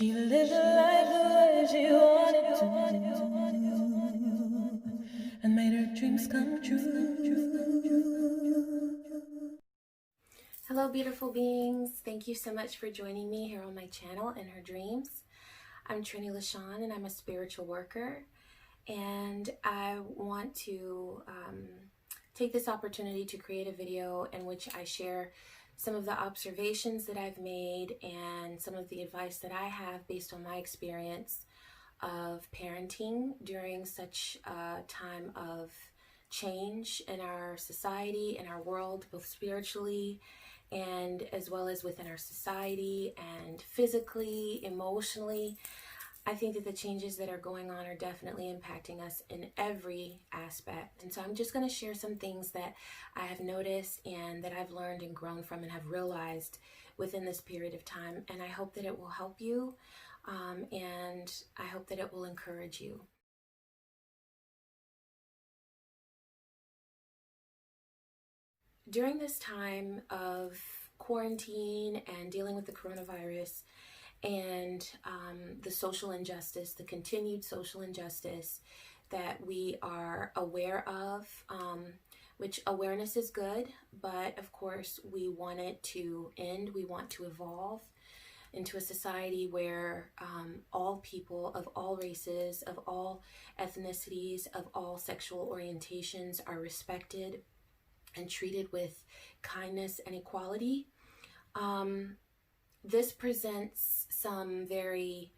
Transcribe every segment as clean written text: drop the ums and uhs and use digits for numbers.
She lived life the way she wanted to and made her dreams come true. Hello, beautiful beings. Thank you so much for joining me here on my channel, In Her Dreams. I'm Trini LaShawn, and I'm a spiritual worker. And I want to take this opportunity to create a video in which I share some of the observations that I've made and some of the advice that I have based on my experience of parenting during such a time of change in our society, in our world, both spiritually and as well as within our society and physically, emotionally. I think that the changes that are going on are definitely impacting us in every aspect. And so I'm just going to share some things that I have noticed and that I've learned and grown from and have realized within this period of time. And I hope that it will help you, and I hope that it will encourage you. During this time of quarantine and dealing with the coronavirus and the social injustice, the continued social injustice that we are aware of, which awareness is good, but of course we want it to end. We want to evolve into a society where all people of all races, of all ethnicities, of all sexual orientations are respected and treated with kindness and equality. This presents some very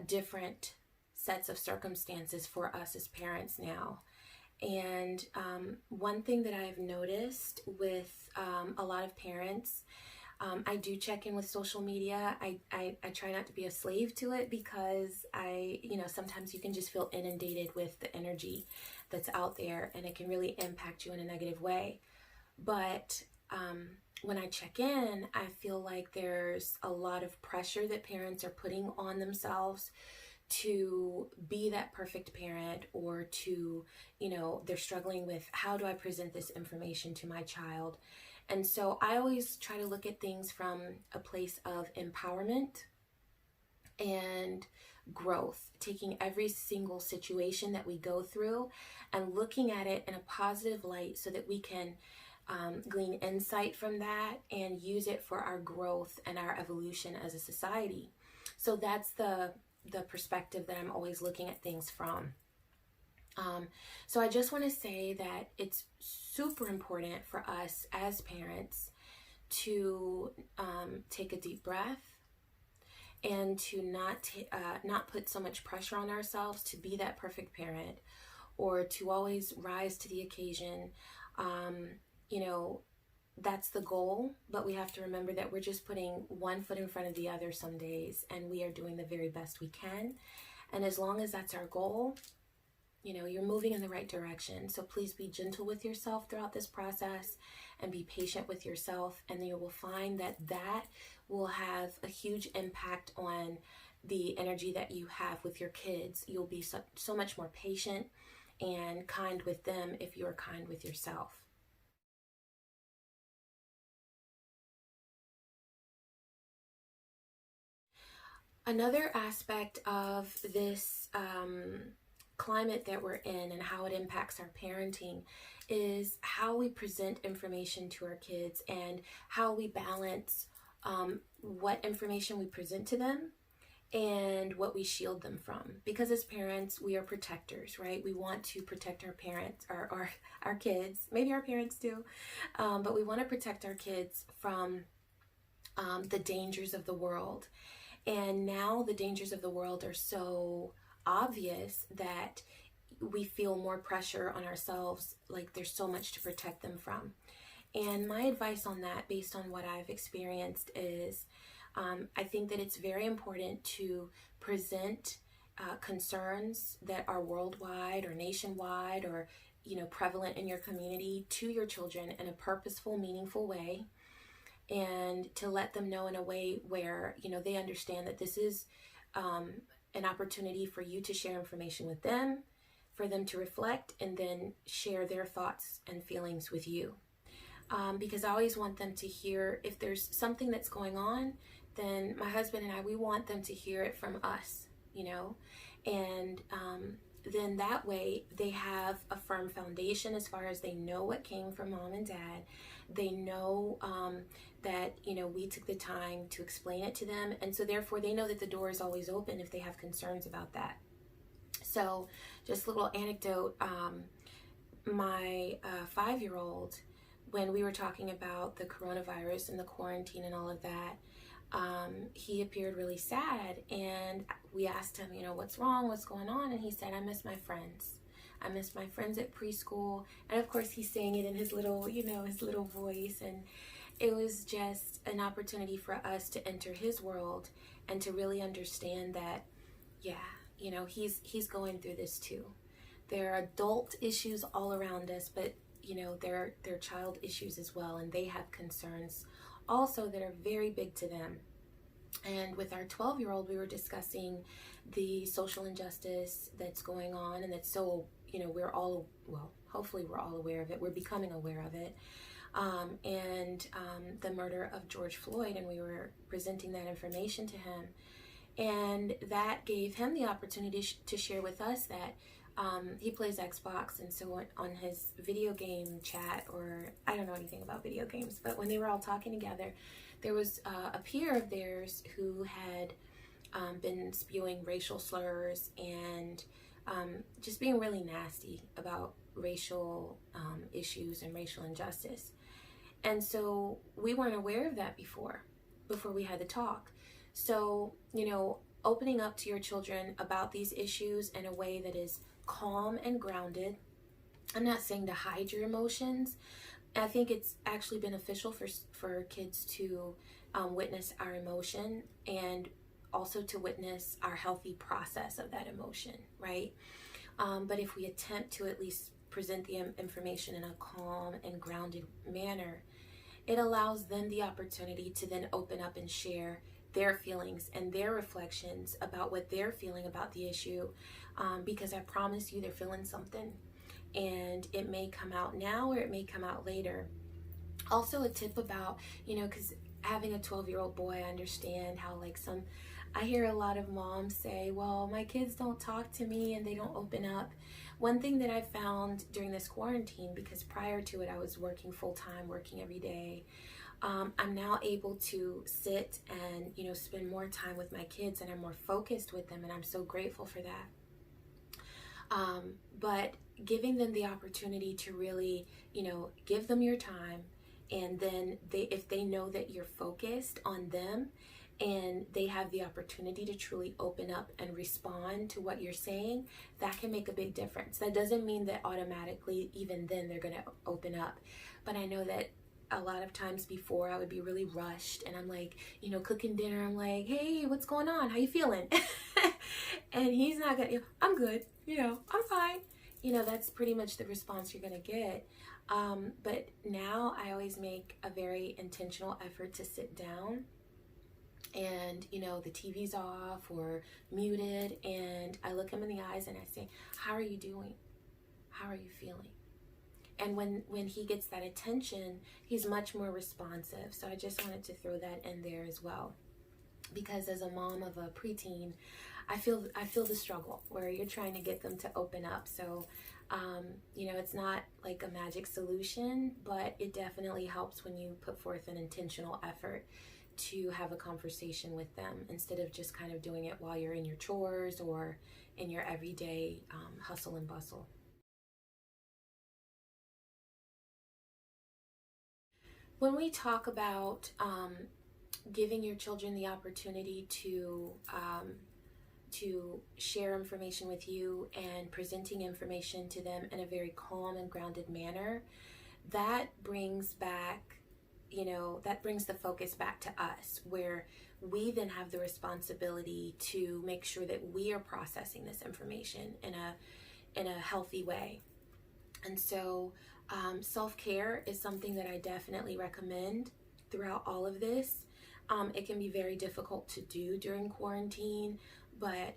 different sets of circumstances for us as parents now. And one thing that I've noticed with a lot of parents, I do check in with social media. I try not to be a slave to it because sometimes you can just feel inundated with the energy that's out there and it can really impact you in a negative way. But when I check in, I feel like there's a lot of pressure that parents are putting on themselves to be that perfect parent, or to, they're struggling with, how do I present this information to my child? And so I always try to look at things from a place of empowerment and growth, taking every single situation that we go through and looking at it in a positive light so that we can glean insight from that and use it for our growth and our evolution as a society. So that's the perspective that I'm always looking at things from. So I just want to say that it's super important for us as parents to take a deep breath and to not put so much pressure on ourselves to be that perfect parent, or to always rise to the occasion. That's the goal, but we have to remember that we're just putting one foot in front of the other some days, and we are doing the very best we can. And as long as that's our goal, you're moving in the right direction. So please be gentle with yourself throughout this process and be patient with yourself, and you will find that will have a huge impact on the energy that you have with your kids. You'll be so much more patient and kind with them if you're kind with yourself. Another aspect of this climate that we're in and how it impacts our parenting is how we present information to our kids and how we balance what information we present to them and what we shield them from. Because as parents, we are protectors, right? We want to protect our parents, or our kids, maybe our parents do, but we want to protect our kids from the dangers of the world. And now the dangers of the world are so obvious that we feel more pressure on ourselves, like there's so much to protect them from. And my advice on that, based on what I've experienced, is I think that it's very important to present concerns that are worldwide or nationwide or prevalent in your community to your children in a purposeful, meaningful way, and to let them know in a way where they understand that this is an opportunity for you to share information with them, for them to reflect, and then share their thoughts and feelings with you. Because I always want them to hear, if there's something that's going on, then my husband and I, we want them to hear it from us, you know, and then that way they have a firm foundation as far as they know what came from mom and dad. They know that, you know, we took the time to explain it to them, and so therefore they know that the door is always open if they have concerns about that. So just a little anecdote, my 5-year-old, when we were talking about the coronavirus and the quarantine and all of that, he appeared really sad, and we asked him, you know, what's wrong, what's going on, and he said, I miss my friends. I miss my friends at preschool. And of course he's saying it in his little, you know, his little voice, and it was just an opportunity for us to enter his world and to really understand that, yeah, you know, he's going through this too. There are adult issues all around us, but you know, they're child issues as well, and they have concerns also that are very big to them. And with our 12-year-old, we were discussing the social injustice that's going on, and that's so, you know, we're all, well, hopefully we're all aware of it. We're becoming aware of it. And the murder of George Floyd, and we were presenting that information to him. And that gave him the opportunity to share with us that he plays Xbox, and so on his video game chat, or I don't know anything about video games, but when they were all talking together, there was a peer of theirs who had been spewing racial slurs and just being really nasty about racial issues and racial injustice. And so we weren't aware of that before we had the talk. So, you know, opening up to your children about these issues in a way that is calm and grounded. I'm not saying to hide your emotions. I think it's actually beneficial for kids to witness our emotion, and also to witness our healthy process of that emotion, right? But if we attempt to at least present the information in a calm and grounded manner, it allows them the opportunity to then open up and share their feelings and their reflections about what they're feeling about the issue, because I promise you they're feeling something, and it may come out now or it may come out later. Also a tip about, you know, because having a 12-year-old boy, I understand how I hear a lot of moms say, well, my kids don't talk to me and they don't open up. One thing that I found during this quarantine, because prior to it I was working full-time, working every day, I'm now able to sit and, you know, spend more time with my kids, and I'm more focused with them, and I'm so grateful for that. But giving them the opportunity to really, you know, give them your time, and then if they know that you're focused on them and they have the opportunity to truly open up and respond to what you're saying, that can make a big difference. That doesn't mean that automatically, even then, they're going to open up. But I know that a lot of times before, I would be really rushed, and I'm like, you know, cooking dinner, I'm like, hey, what's going on? How you feeling? And he's not gonna, I'm good, you know, I'm fine. You know, that's pretty much the response you're gonna get. But now I always make a very intentional effort to sit down, and, you know, the TV's off or muted, and I look him in the eyes and I say, how are you doing? How are you feeling? And when he gets that attention, he's much more responsive. So I just wanted to throw that in there as well, because as a mom of a preteen, I feel the struggle where you're trying to get them to open up. So, you know, it's not like a magic solution, but it definitely helps when you put forth an intentional effort to have a conversation with them, instead of just kind of doing it while you're in your chores or in your everyday hustle and bustle. When we talk about giving your children the opportunity to share information with you and presenting information to them in a very calm and grounded manner, that brings back, you know, that brings the focus back to us, where we then have the responsibility to make sure that we are processing this information in a healthy way. And so self-care is something that I definitely recommend throughout all of this. It can be very difficult to do during quarantine, but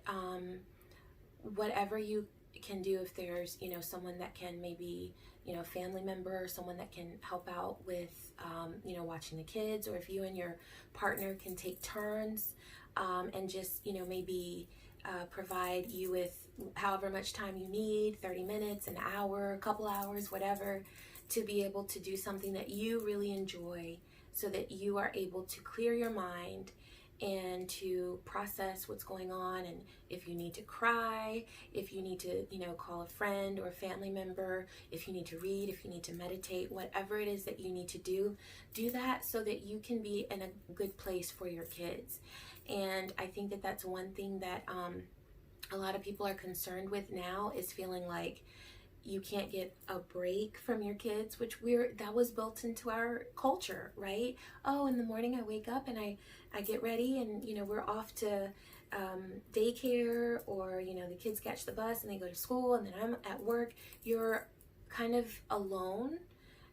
whatever you can do if there's, someone that can maybe, a family member or someone that can help out with, watching the kids, or if you and your partner can take turns, and just, maybe provide you with however much time you need, 30 minutes, an hour, a couple hours, whatever, to be able to do something that you really enjoy so that you are able to clear your mind and to process what's going on. And if you need to cry, if you need to, call a friend or a family member, if you need to read, if you need to meditate, whatever it is that you need to do that so that you can be in a good place for your kids. And I think that that's one thing that a lot of people are concerned with now, is feeling like you can't get a break from your kids, which that was built into our culture, right? Oh, in the morning I wake up and I get ready, and we're off to daycare, or the kids catch the bus and they go to school, and then I'm at work. You're kind of alone.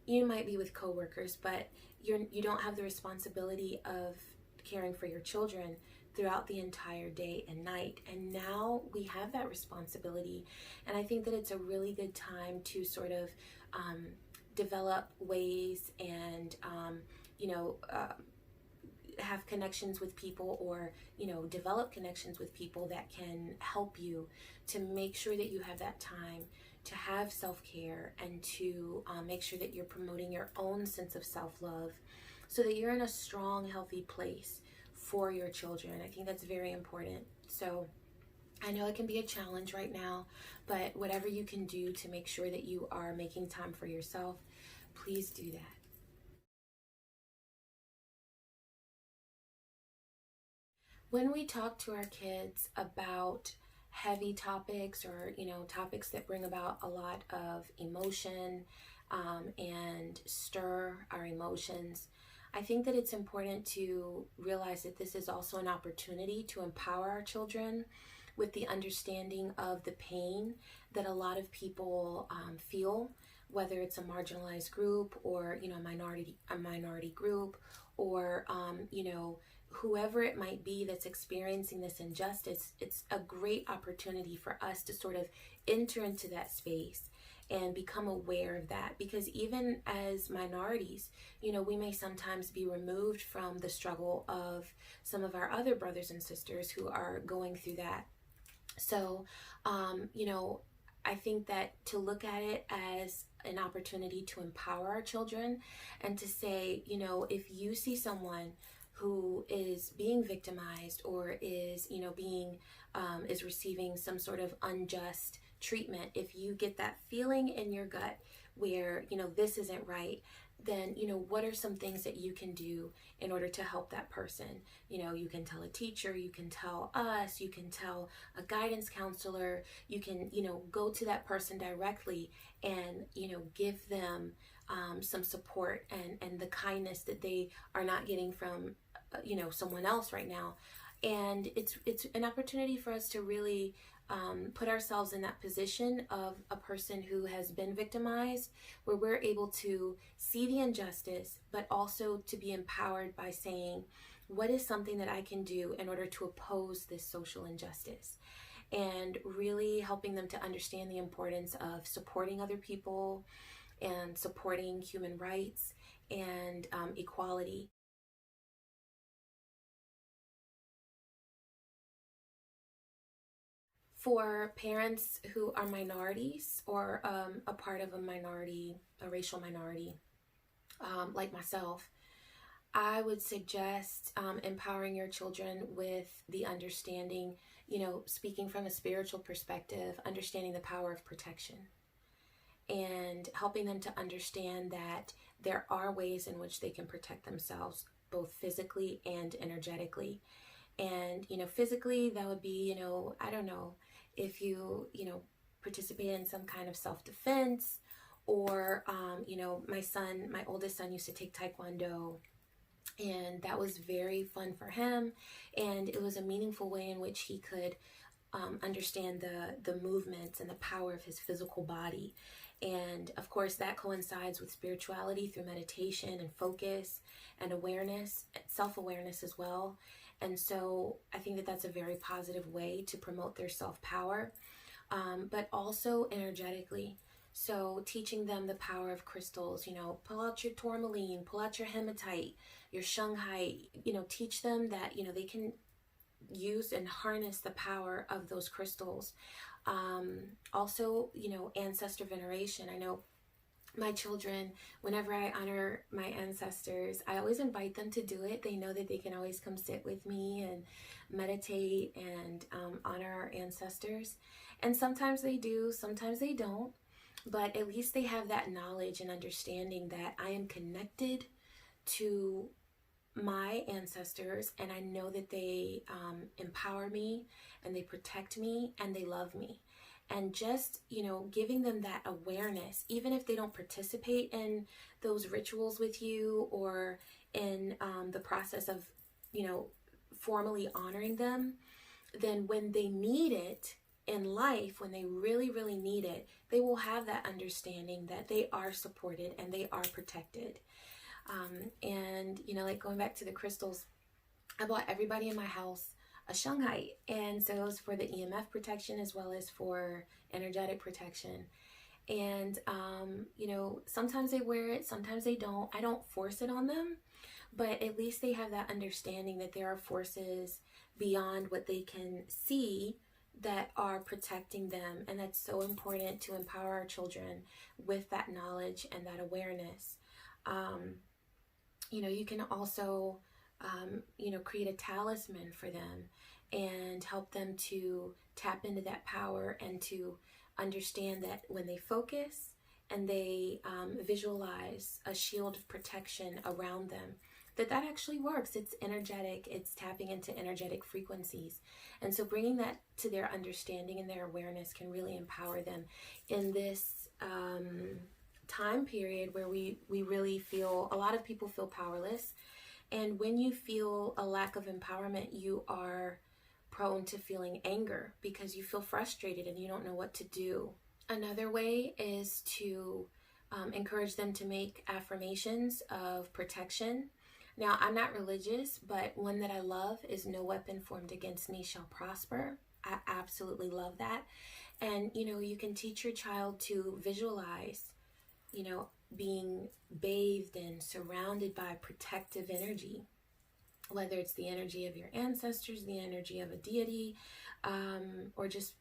You might be with coworkers, but you don't have the responsibility of caring for your children throughout the entire day and night. And now we have that responsibility. And I think that it's a really good time to sort of develop ways and, have connections with people, or, develop connections with people that can help you to make sure that you have that time to have self-care, and to make sure that you're promoting your own sense of self-love so that you're in a strong, healthy place for your children. I think that's very important. So I know it can be a challenge right now, but whatever you can do to make sure that you are making time for yourself, please do that. When we talk to our kids about heavy topics, or topics that bring about a lot of emotion, and stir our emotions, I think that it's important to realize that this is also an opportunity to empower our children with the understanding of the pain that a lot of people feel, whether it's a marginalized group, or a minority group, or whoever it might be that's experiencing this injustice. It's a great opportunity for us to sort of enter into that space and become aware of that, because even as minorities, we may sometimes be removed from the struggle of some of our other brothers and sisters who are going through that. So, I think that to look at it as an opportunity to empower our children, and to say, if you see someone who is being victimized, or is, is receiving some sort of unjust treatment, if you get that feeling in your gut where, this isn't right, then, what are some things that you can do in order to help that person? You can tell a teacher, you can tell us, you can tell a guidance counselor, you can, go to that person directly and, give them some support and the kindness that they are not getting from, someone else right now. And it's an opportunity for us to really put ourselves in that position of a person who has been victimized, where we're able to see the injustice, but also to be empowered by saying, what is something that I can do in order to oppose this social injustice? And really helping them to understand the importance of supporting other people and supporting human rights and equality. For parents who are minorities, or a part of a racial minority, like myself, I would suggest empowering your children with the understanding, speaking from a spiritual perspective, understanding the power of protection, and helping them to understand that there are ways in which they can protect themselves, both physically and energetically. And, physically, that would be, I don't know, if you, participate in some kind of self-defense, or, my oldest son used to take Taekwondo, and that was very fun for him. And it was a meaningful way in which he could understand the movements and the power of his physical body. And of course, that coincides with spirituality through meditation and focus and awareness, self-awareness as well. And so I think that that's a very positive way to promote their self-power. but also energetically. So teaching them the power of crystals, pull out your tourmaline, pull out your hematite, your shungite, teach them that, they can use and harness the power of those crystals. Also, ancestor veneration. I know my children, whenever I honor my ancestors, I always invite them to do it. They know that they can always come sit with me and meditate and honor our ancestors. And sometimes they do, sometimes they don't. But at least they have that knowledge and understanding that I am connected to my ancestors, and I know that they empower me and they protect me and they love me. And just, giving them that awareness, even if they don't participate in those rituals with you or in the process of, formally honoring them, then when they need it in life, when they really, really need it, they will have that understanding that they are supported and they are protected. And, like going back to the crystals, I bought everybody in my house a shungite. And so it was for the EMF protection as well as for energetic protection. And, sometimes they wear it, sometimes they don't. I don't force it on them, but at least they have that understanding that there are forces beyond what they can see that are protecting them. And that's so important to empower our children with that knowledge and that awareness. You can also, create a talisman for them and help them to tap into that power and to understand that when they focus and they visualize a shield of protection around them, that actually works. It's energetic. It's tapping into energetic frequencies. And so bringing that to their understanding and their awareness can really empower them in this time period where we really feel, a lot of people feel powerless. And when you feel a lack of empowerment, you are prone to feeling anger because you feel frustrated and you don't know what to do. Another way is to encourage them to make affirmations of protection. Now, I'm not religious, but one that I love is "No weapon formed against me shall prosper." I absolutely love that. And, you can teach your child to visualize, being bathed and surrounded by protective energy, whether it's the energy of your ancestors, the energy of a deity, or just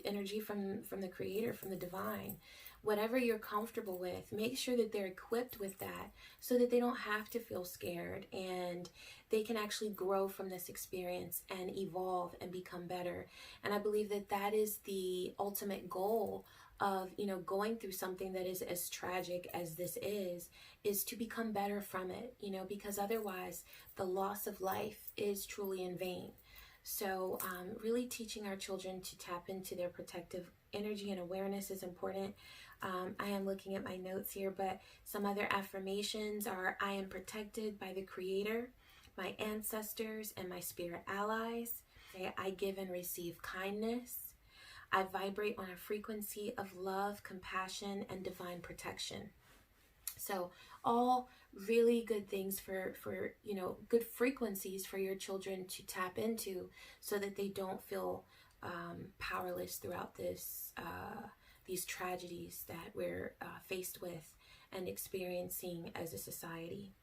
energy from the creator, from the divine. Whatever you're comfortable with, make sure that they're equipped with that so that they don't have to feel scared and they can actually grow from this experience and evolve and become better. And I believe that that is the ultimate goal of, going through something that is as tragic as this is to become better from it, because otherwise the loss of life is truly in vain. So really teaching our children to tap into their protective energy and awareness is important. I am looking at my notes here, but some other affirmations are: I am protected by the Creator, my ancestors, and my spirit allies. I give and receive kindness. I vibrate on a frequency of love, compassion, and divine protection. So all really good things for good frequencies for your children to tap into so that they don't feel powerless throughout these tragedies that we're faced with and experiencing as a society.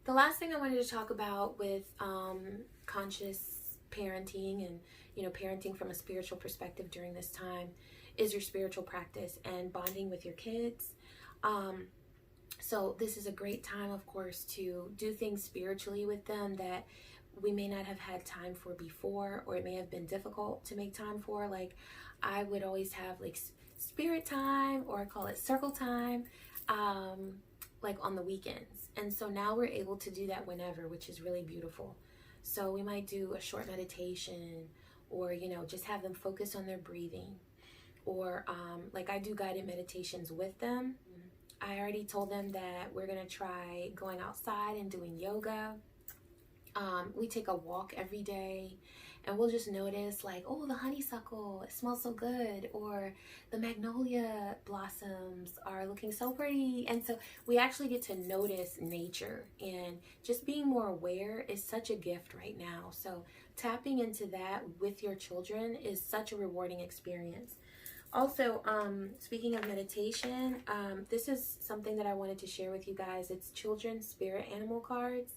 The last thing I wanted to talk about with conscious parenting and parenting from a spiritual perspective during this time is your spiritual practice and bonding with your kids. So this is a great time, of course, to do things spiritually with them that we may not have had time for before, or it may have been difficult to make time for. Like, I would always have like spirit time, or I call it circle time, like on the weekends. And so now we're able to do that whenever, which is really beautiful. So we might do a short meditation, or just have them focus on their breathing, or like I do guided meditations with them. I already told them that we're gonna try going outside and doing yoga. We take a walk every day, and we'll just notice like, oh, the honeysuckle, it smells so good, or the magnolia blossoms are looking so pretty. And so we actually get to notice nature, and just being more aware is such a gift right now. So tapping into that with your children is such a rewarding experience. Also, speaking of meditation, this is something that I wanted to share with you guys. It's children's spirit animal cards,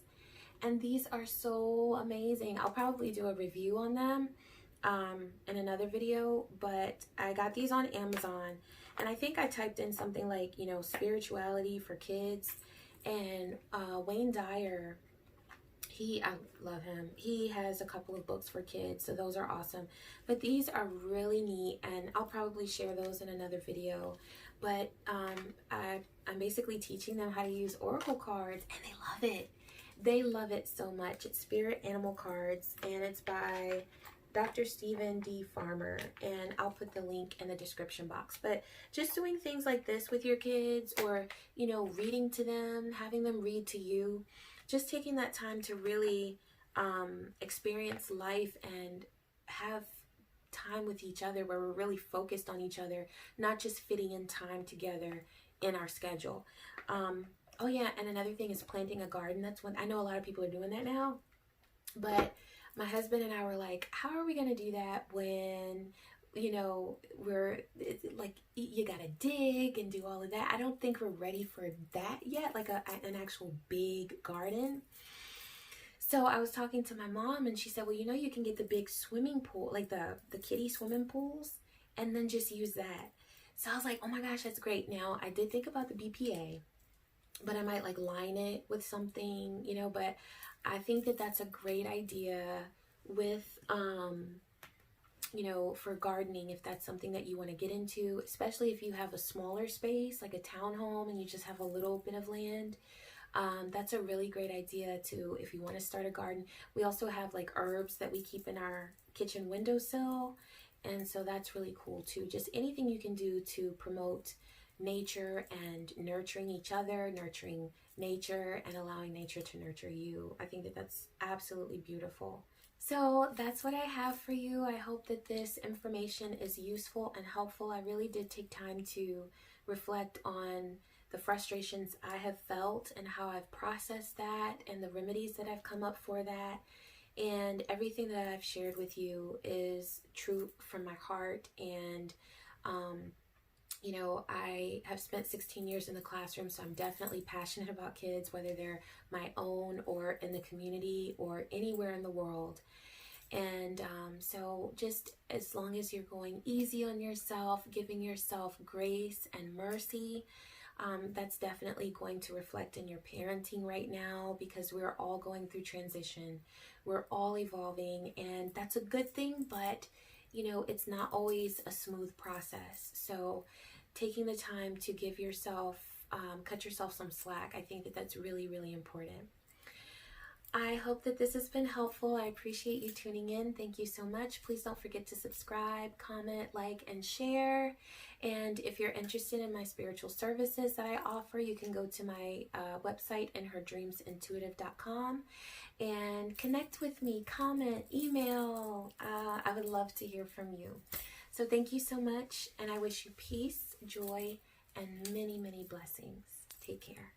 and these are so amazing. I'll probably do a review on them in another video, but I got these on Amazon, and I think I typed in something like, you know, spirituality for kids, and Wayne Dyer, I love him. He has a couple of books for kids, so those are awesome. But these are really neat, and I'll probably share those in another video. But I'm basically teaching them how to use oracle cards, and they love it. They love it so much. It's Spirit Animal Cards, and it's by Dr. Stephen D. Farmer, and I'll put the link in the description box. But just doing things like this with your kids, or, you know, reading to them, having them read to you, just taking that time to really experience life and have time with each other where we're really focused on each other, not just fitting in time together in our schedule. Oh yeah, and another thing is planting a garden. That's one, I know a lot of people are doing that now, but my husband and I were like, how are we going to do that when, you know, like, you gotta dig and do all of that. I don't think we're ready for that yet, like an actual big garden. So I was talking to my mom, and she said, well, you know, you can get the big swimming pool, like the kiddie swimming pools, and then just use that. So I was like, oh my gosh, that's great. Now, I did think about the BPA, but I might like line it with something, you know, but I think that that's a great idea with, you know, for gardening, if that's something that you want to get into, especially if you have a smaller space, like a townhome, and you just have a little bit of land. That's a really great idea too, if you want to start a garden. We also have like herbs that we keep in our kitchen windowsill, and so that's really cool too. Just anything you can do to promote nature and nurturing each other, nurturing nature, and allowing nature to nurture you. I think that that's absolutely beautiful. So that's what I have for you. I hope that this information is useful and helpful. I really did take time to reflect on the frustrations I have felt and how I've processed that, and the remedies that I've come up for that. And everything that I've shared with you is true from my heart. And you know, I have spent 16 years in the classroom, so I'm definitely passionate about kids, whether they're my own or in the community or anywhere in the world. And so just as long as you're going easy on yourself, giving yourself grace and mercy, that's definitely going to reflect in your parenting right now, because we're all going through transition. We're all evolving, and that's a good thing, but you know, it's not always a smooth process. So taking the time to give yourself, cut yourself some slack, I think that that's really, really important. I hope that this has been helpful. I appreciate you tuning in. Thank you so much. Please don't forget to subscribe, comment, like, and share. And if you're interested in my spiritual services that I offer, you can go to my website, inherdreamsintuitive.com, and connect with me, comment, email. I would love to hear from you. So thank you so much, and I wish you peace, joy, and many, many blessings. Take care.